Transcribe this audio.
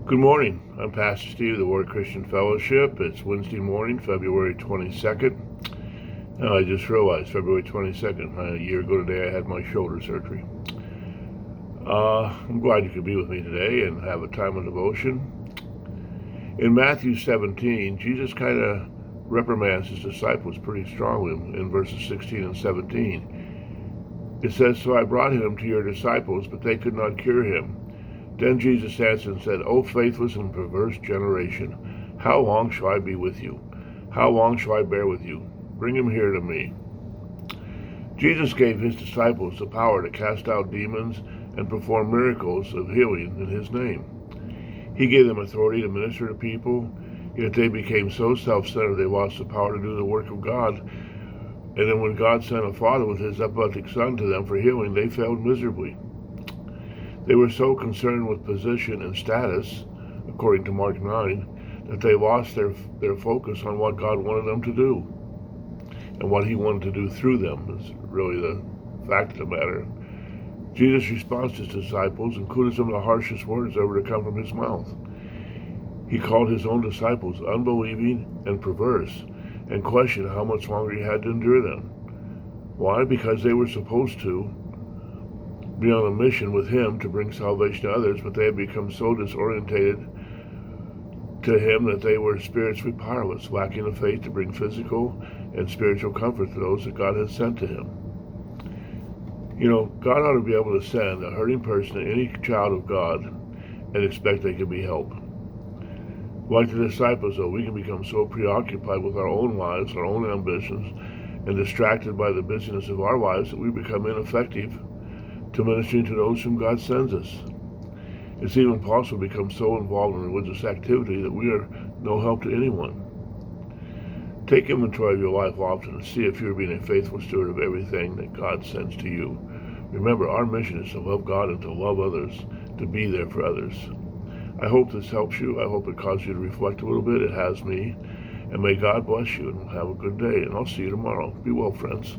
Good morning. I'm Pastor Steve of the Word Christian Fellowship. It's Wednesday morning, February 22nd. Now, I just realized February 22nd, a year ago today, I had my shoulder surgery. I'm glad you could be with me today and have a time of devotion. In Matthew 17, Jesus kind of reprimands his disciples pretty strongly in verses 16 and 17. It says, "So I brought him to your disciples, but they could not cure him. Then Jesus answered and said, O faithless and perverse generation, how long shall I be with you? How long shall I bear with you? Bring him here to me." Jesus gave his disciples the power to cast out demons and perform miracles of healing in his name. He gave them authority to minister to people, yet they became so self-centered they lost the power to do the work of God. And then when God sent a father with his epileptic son to them for healing, they failed miserably. They were so concerned with position and status, according to Mark 9, that they lost their focus on what God wanted them to do. And what he wanted to do through them is really the fact of the matter. Jesus' response to his disciples included some of the harshest words ever to come from his mouth. He called his own disciples unbelieving and perverse, and questioned how much longer he had to endure them. Why? Because they were supposed to be on a mission with him to bring salvation to others, but they had become so disorientated to him that they were spiritually powerless, lacking the faith to bring physical and spiritual comfort to those that God had sent to him. You know, God ought to be able to send a hurting person to any child of God and expect they can be helped. Like the disciples, though, we can become so preoccupied with our own lives, our own ambitions, and distracted by the busyness of our lives that we become ineffective to ministering to those whom God sends us. It's even possible to become so involved in religious activity that we are no help to anyone. Take inventory of your life often and see if you're being a faithful steward of everything that God sends to you. Remember, our mission is to love God and to love others, to be there for others. I hope this helps you. I hope it causes you to reflect a little bit. It has me. And may God bless you and have a good day. And I'll see you tomorrow. Be well, friends.